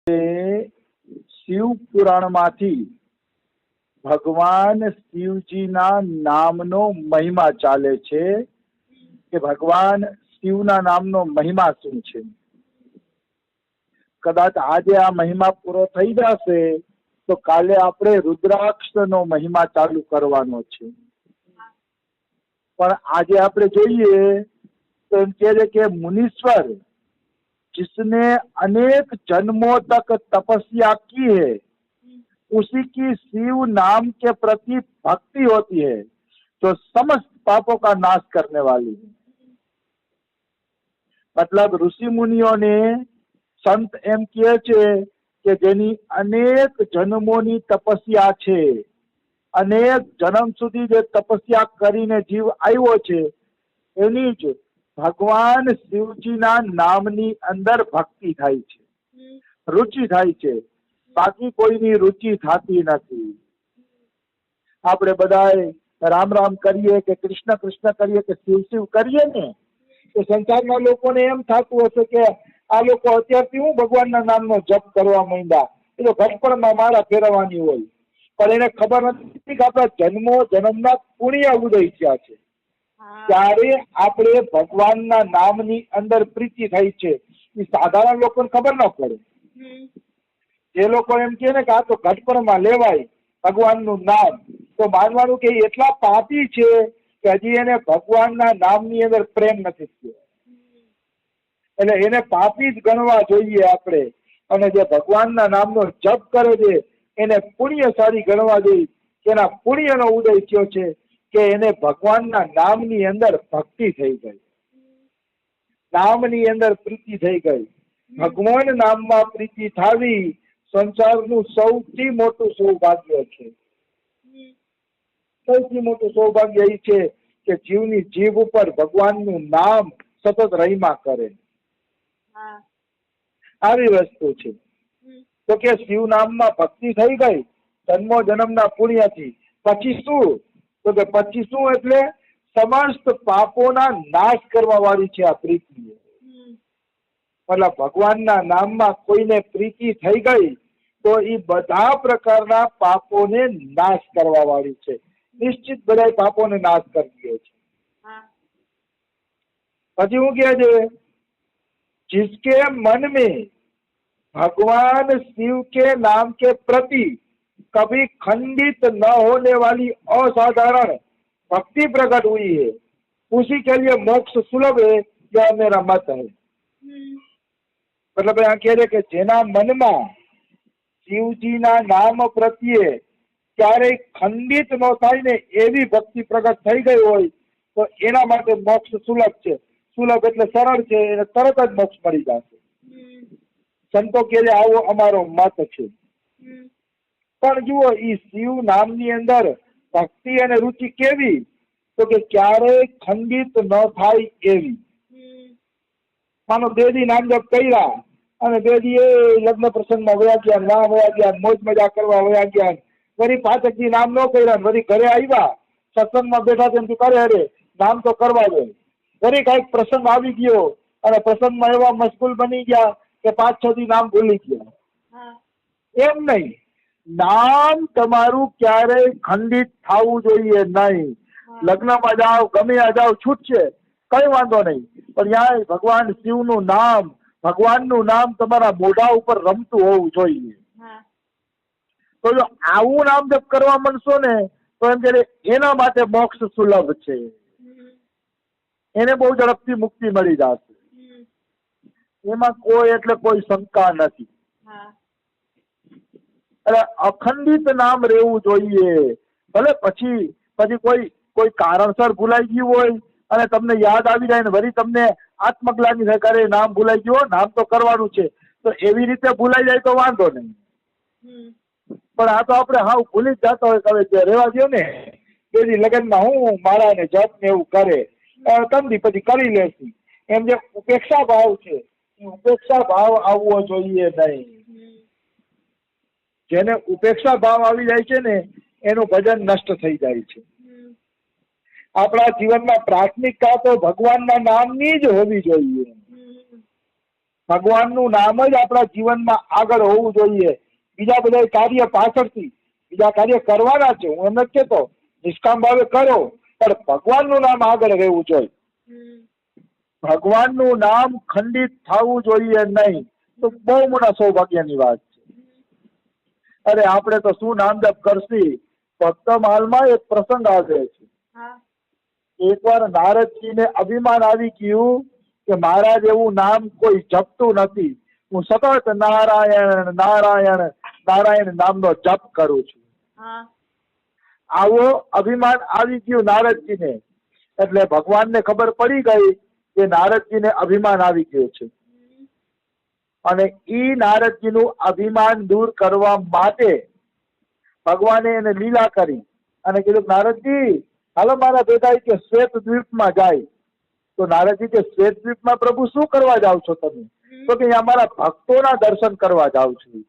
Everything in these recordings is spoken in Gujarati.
શિવ પુરાણમાંથી ભગવાન શિવજીના નામનો મહિમા ચાલે છે કે ભગવાન શિવના નામનો મહિમા શું છે. કદાચ આજે આ મહિમા પૂરો થઈ જશે તો કાલે આપણે રુદ્રાક્ષનો મહિમા ચાલુ કરવાનો છે. પણ આજે આપણે જોઈએ તો એમ કહે છે કે मुनीश्वर जिसने अनेक जन्मों तक तपस्या की है उसी की शिव नाम के प्रति भक्ति होती है जो समस्त पापों का नाश करने वाली है. मतलब ऋषि मुनियों ने संत एम કહે છે કે જેની અનેક જન્મોની તપસ્યા છે, અનેક જન્મ સુધી જે તપસ્યા કરીને જીવ આવ્યો છે એની જ ભગવાન શિવજીના નામની અંદર ભક્તિ થાય છે, રુચિ થાય છે, બાકી કોઈની રુચિ થતી નથી. આપણે બધાએ રામ રામ કરીએ કે કૃષ્ણ કૃષ્ણ કરીએ કે શિવ શિવ કરીએ ને તો સંસારના લોકોને એમ થતું હશે કે આ લોકો અત્યારથી હું ભગવાનના નામનો જપ કરવા માંડ્યા, એ તો ઘટપણમાં માળા ફેરવવાની હોય. પણ એને ખબર નથી કે આપણા જન્મો જન્મના પુણ્ય ઉદય થયા છે ત્યારે આપણે ભગવાનના નામની અંદર પ્રીતિ થઈ છે. એ સાધારણ લોકોને ખબર ન પડે. જે લોકો એમ કે ને કે આ તો ઘટપણમાં લેવાય ભગવાનનું નામ, તો માનવાનું કે એટલા પાપી છે કે હજી એને ભગવાનના નામની અંદર પ્રેમ નથી થયો, એટલે એને પાપી જ ગણવા જોઈએ આપણે. અને જે ભગવાનના નામનો જપ કરે છે એને પુણ્યશાળી ગણવા જોઈએ કે એના પુણ્યનો ઉદય થયો છે કે એને ભગવાનના નામની અંદર ભક્તિ થઈ ગઈ, નામની અંદર પ્રીતિ થઈ ગઈ. ભગવાન નામમાં પ્રીતિ થાવી સંસારનું સૌથી મોટું સૌભાગ્ય છે. સૌથી મોટું સૌભાગ્ય એ છે કે જીવની જીભ ઉપર ભગવાનનું નામ સતત રહીમાં કરે. આવી વસ્તુ છે. તો કે શિવ નામમાં ભક્તિ થઈ ગઈ જન્મો જન્મના પુણ્યથી. પછી શું? તો કે પછી શું એટલે સમસ્ત પાપોના નાશ કરવા વાળી છે આ પ્રીતિ. મતલબ ભગવાનના નામમાં કોઈને પ્રીતિ થઈ ગઈ તો એ બધા પ્રકારના પાપોને નાશ કરવા વાળી છે. નિશ્ચિત બધા પાપોને નાશ કરી દે છે. પછી શું કહે છે? जिसके मन में भगवान शिव के नाम के प्रति कभी खंडित न होने वाली असाधारण भक्ति प्रकट हुई है उसी के लिए मोक्ष सुलभ है, यह मेरा मत है. मतलब यहाँ कह रहे कि जेना મનમાં શિવજીના નામ પ્રત્યે ક્યારેય ખંડિત ન થાય ને એવી ભક્તિ પ્રગટ થઈ ગઈ હોય તો એના માટે મોક્ષ સુલભ છે. સુલભ એટલે સરળ છે, એને તરત જ મોક્ષ મળી જશે. સંતો કહે આવો અમારો મત છે. પણ જુઓ એ શિવ નામની અંદર ભક્તિ અને રુચિ કેવી? તો કે ક્યારેય ખંડિત ન થાય એવી. માનો બેદી નામ જપ કર્યા અને બેદી એ લગ્ન પ્રસંગમાં વયા ગયા, ના વયા ગયા, મોજ મજા કરવા વયા ગયા, વળી પાછળથી નામ ન કર્યા, વળી ઘરે આવ્યા સત્સંગમાં બેઠા તેમ કરે અરે નામ તો કરવા દે. વળી કઈક પ્રસંગ આવી ગયો અને પ્રસંગમાં એવા મશગુલ બની ગયા કે 5-6 દી નામ ભૂલી ગયા. એમ નહીં, નામ તમારું ક્યારેય ખંડિત થવું જોઈએ નહીં. લગ્નમાં જાઓ, ગમે જાઓ, છૂટશે કઈ વાંધો નહીં, પણ ત્યાં ભગવાન શિવનું નામ, ભગવાનનું નામ તમારા મોઢા ઉપર રમતું હોવું જોઈએ. તો જો આવું નામ જપ કરવા માંડશો ને તો એમ કે એના માટે મોક્ષ સુલભ છે, એને બહુ ઝડપથી મુક્તિ મળી જશે. એમાં કોઈ એટલે કોઈ શંકા નથી. એટલે અખંડિત નામ રહેવું જોઈએ. ભલે પછી કોઈ કારણસર ભૂલાઈ ગયું હોય અને તમને યાદ આવી જાય ને વળી તમને આત્મગ્લાની સરકારે નામ ભૂલાઈ ગયું, નામ તો કરવાનું છે, તો એવી રીતે ભૂલાઈ જાય તો વાંધો નહીં. પણ આ તો આપણે હાવ ભૂલી જ જતા હોય હવે રહેવા દો ને. પેલી લગ્નમાં હું મારા ને જપ ને એવું કરે તમદી પછી કરી લેશું એમ જે ઉપેક્ષા ભાવ છે ઉપેક્ષા ભાવ આવવો જોઈએ નહીં. જેને ઉપેક્ષા ભાવ આવી જાય છે ને એનું ભજન નષ્ટ થઈ જાય છે. આપણા જીવનમાં પ્રાથમિકતા તો ભગવાનના નામની જ હોવી જોઈએ. ભગવાનનું નામ જ આપણા જીવનમાં આગળ હોવું જોઈએ. બીજા બધા કાર્ય પાછળથી, બીજા કાર્ય કરવાના છે, હું એમ નથી કહેતો નિષ્કામ ભાવે કરો, પણ ભગવાનનું નામ આગળ રહેવું જોઈએ. ભગવાનનું નામ ખંડિત થવું જોઈએ નહીં, તો બહુ મોટા સૌભાગ્યની વાત છે. અરે આપણે તો શું નામ જપ કરશી. ભક્ત માલમાં એક પ્રસંગ આવે છે. એકવાર નારદજીને અભિમાન આવી ગયું કે મારા જેવું નામ કોઈ જપતું નથી, હું સતત નારાયણ નારાયણ નારાયણ નામનો જપ કરું છું. આવો અભિમાન આવી ગયું નારદજીને. એટલે ભગવાનને ખબર પડી ગઈ કે નારદજીને અભિમાન આવી ગયું છે, અને ઈ નારદજીનું અભિમાન દૂર કરવા માટે ભગવાને એને લીલા કરી અને કીધું નારદજી હાલો મારા ભેગા કે શ્વેત દ્વીપમાં જાય. તો નારદજી કે શ્વેત દ્વીપમાં પ્રભુ શું કરવા જાવ છો તમે? તો કે અહીંયા મારા ભક્તોના દર્શન કરવા જાઉં છું.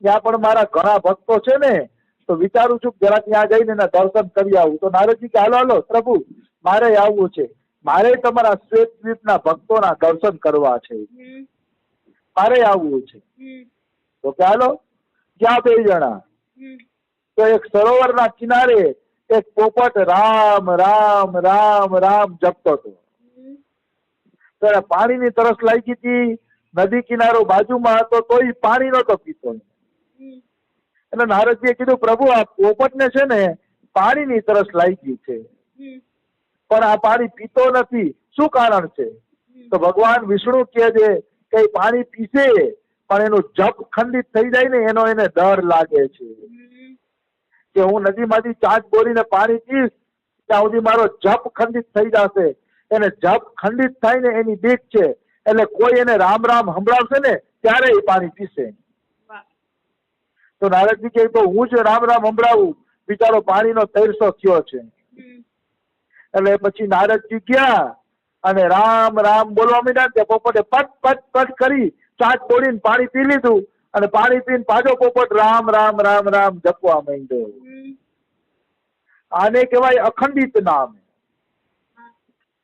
ત્યાં પણ મારા ઘણા ભક્તો છે ને, તો વિચારું છું જરા ત્યાં જઈને એના દર્શન કરી આવું. તો નારદજી કે હાલો હાલો પ્રભુ મારે આવવું છે, મારે તમારા શ્વેત દ્વીપના ભક્તોના દર્શન કરવા છે, મારે આવવું છે. તો કે હાલો ક્યાં બે જણા. તો એક સરોવરના કિનારે એક પોપટ રામ રામ રામ રામ જપતો હતો. તો એને પાણીની તરસ લાગી હતી, નદી કિનારો બાજુમાં હતો, તોય પાણી નતો પીતો. એટલે નારદજીએ કીધું પ્રભુ આ પોપટને છે ને પાણીની તરસ લાગી છે, પણ આ પાણી પીતો નથી, શું કારણ છે? તો ભગવાન વિષ્ણુ કહે છે કે પાણી પીશે પણ એનું જપ ખંડિત થઈ જાય ને એનો એને ડર લાગે છે કે હું નદીમાંથી ચાંચ બોરીને પાણી પીશ ત્યાં સુધી મારો જપ ખંડિત થઈ જશે. એને જપ ખંડિત થાય ને એની બીક છે, એટલે કોઈ એને રામ રામ સંભળાવશે ને ત્યારે એ પાણી પીશે. તો નારદજી કહે તો હું જ રામ રામ સંભળાવું, બિચારો પાણીનો તરસો થયો છે. એટલે પછી નારદજી ગયા અને રામ રામ બોલવા માંડ્યા. તે પોપટે પટ પટ પટ કરી ચાંચ બોલીને પાણી પી લીધું, અને પાણી પીને પાછો પોપટ રામ રામ રામ રામ જપવા માંડ્યો. આને કહેવાય અખંડિત નામ.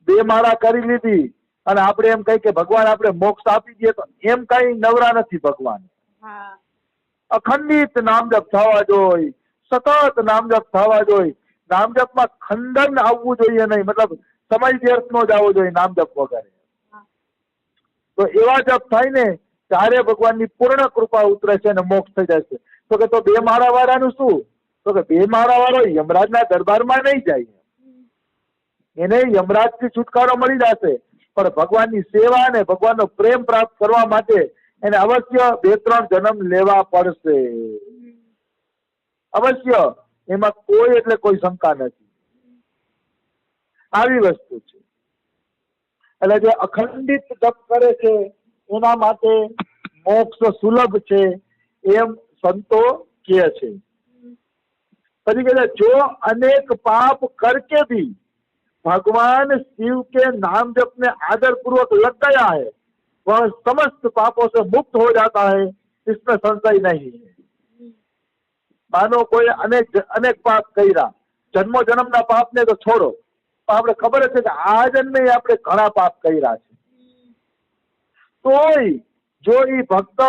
બે માળા કરી લીધી અને આપણે એમ કહી કે ભગવાન આપણે મોક્ષ આપી દઈએ, તો એમ કઈ નવરા નથી ભગવાન. અખંડિત નામ જપ થવા જોઈએ, સતત નામ જપ થવા જોઈએ. નામ જપમાં ખંડન આવવું જોઈએ નહીં, મતલબ સમય વ્યર્થ નો જ આવવો જોઈએ નામ જપ વગર. તો એવા જપ થાય ને ત્યારે ભગવાનની પૂર્ણ કૃપા ઉતરે છે અને મોક્ષ થઈ જાય છે. તો કે તો બે માળા વાળાનું શું? તો કે બે માળા વાળો યમરાજના દરબારમાં નહીં જાય, એને યમરાજથી છુટકારો મળી જશે, પણ ભગવાનની સેવા અને ભગવાનનો પ્રેમ પ્રાપ્ત કરવા માટે એને અવશ્ય 2-3 જન્મ લેવા પડશે, અવશ્ય. એમાં કોઈ એટલે કોઈ શંકા નથી. આવી વસ્તુ છે. એટલે જે અખંડિત જપ કરે છે એના માટે મોક્ષ સુલભ છે એમ સંતો કહે છે. પછી કહે જો અનેક પાપ करके भी भगवान शिव के नाम जप में आदर पूर्वक लग गया है, वह समस्त पापों से मुक्त हो जाता है, इसमें संशय नहीं है. मानो कोई अनेक पाप કર્યા, જન્મો જન્મના પાપને તો છોડો, આપણે ખબર છે કે આ જન્મે આપણે ઘણા પાપ કર્યા છે, તોય જો એ ભક્ત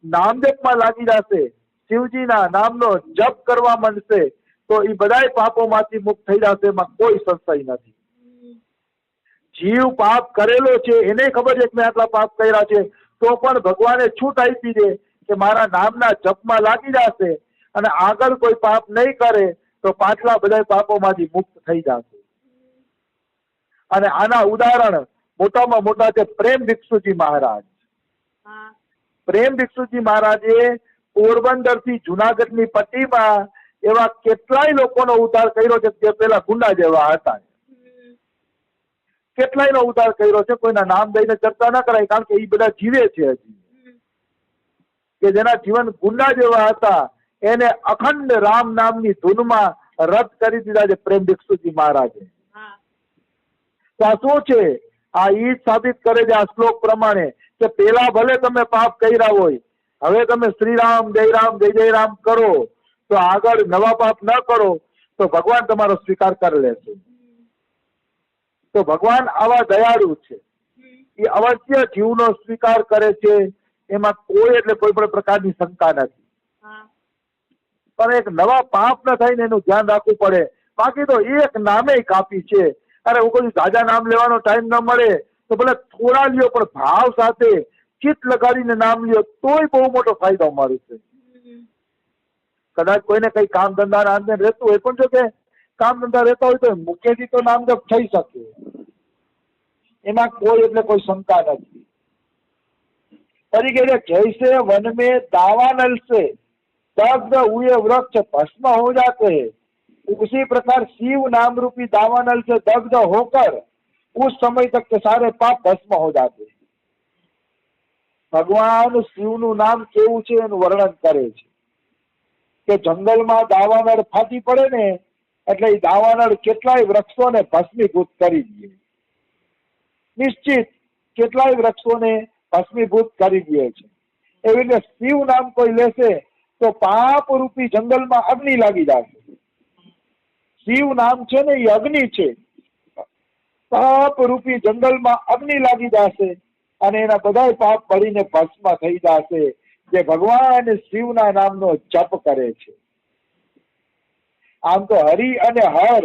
નામ જપમાં લાગી જશે, શિવજીના નામનો જપ કરવા માંડશે, તો એ બધા પાપોમાંથી મુક્ત થઈ જશે, એમાં કોઈ સંશય નથી. જીવ પાપ કરેલો છે એને ખબર છે કે મેં આટલા પાપ કર્યા છે, તો પણ ભગવાને છૂટ આપી દે કે મારા નામના જપમાં લાગી જશે અને આગળ કોઈ પાપ નહીં કરે તો પાછલા બધા પાપોમાંથી મુક્ત થઈ જશે. અને આના ઉદાહરણ મોટામાં મોટા છે પ્રેમ ભિક્ષુજી મહારાજ. પ્રેમ ભિક્ષુજી મહારાજે પોરબંદર થી જુનાગઢની પટ્ટીમાં એવા કેટલાય લોકોનો ઉદ્ધાર કર્યો છે જે પેલા ગુંડા જેવા હતા. કેટલાય નો ઉદ્ધાર કર્યો છે, કોઈના નામ દઈને ચર્ચા ના કરાય, કારણ કે એ બધા જીવે છે હજી, કે જેના જીવન ગુંડા જેવા હતા એને અખંડ રામ નામની ધૂનમાં રદ કરી દીધા છે પ્રેમ ભિક્ષુજી મહારાજે. તો આ શું છે? આ ઈ જ સાબિત કરે છે આ શ્લોક પ્રમાણે કે પેલા ભલે તમે પાપ કર્યા હોય, હવે તમે શ્રી રામ જય રામ કરો, તો આગળ નવા પાપ ન કરો તો ભગવાન તમારો સ્વીકાર કરી લેશે. તો ભગવાન આવા દયાળુ છે. એ અવશ્ય જીવનો સ્વીકાર કરે છે, એમાં કોઈ એટલે કોઈ પણ પ્રકારની શંકા નથી. પણ એક નવા પાપ ન થાય ને એનું ધ્યાન રાખવું પડે. બાકી તો એક નામે કાપી છે. અરે હું કહું જાજા નામ લેવાનો ટાઈમ ન મળે તો ભલે થોડા લ્યો, પણ ભાવ સાથે ચિત્ત લગાડીને નામ લ્યો તોય બહુ મોટો ફાયદો મળે છે. કદાચ કોઈને કઈ કામ ધંધા આંદે રહેતું હોય, પણ જો કે કામ ધંધા રહેતા હોય તો મુખ્યથી તો નામ જપ થઈ શકે, એમાં કોઈ એટલે કોઈ શંકા નથી. તરીકે જैसे वन में दावानल से दग्ध हुए वृक्ष भस्म हो जाते हैं, उसी प्रकार शिव नाम रूपी दावानल से दग्ध होकर उस समय तक के सारे पाप भस्म हो जाते हैं. ભગવાન શિવનું નામ કેવું છે એનું વર્ણન કરે છે કે જંગલમાં દાવાનળ ફાટી પડે ને એટલે એ દાવાનળ કેટલાય વૃક્ષોને ભસ્મીભૂત કરી દે. નિશ્ચિત કેટલાય વૃક્ષોને ભસ્મીભૂત કરી દે છે. એવી રીતે શિવ નામ કોઈ લેશે તો પાપ રૂપી જંગલમાં અગ્નિ લાગી જશે. શિવ નામ છે ને એ અગ્નિ છે. પાપ રૂપી જંગલમાં અગ્નિ લાગી જશે અને એના બધા પાપ બળીને ભસ્મ થઈ જશે જે ભગવાન શિવના નામનો જપ કરે છે. આમ તો હરિ અને હર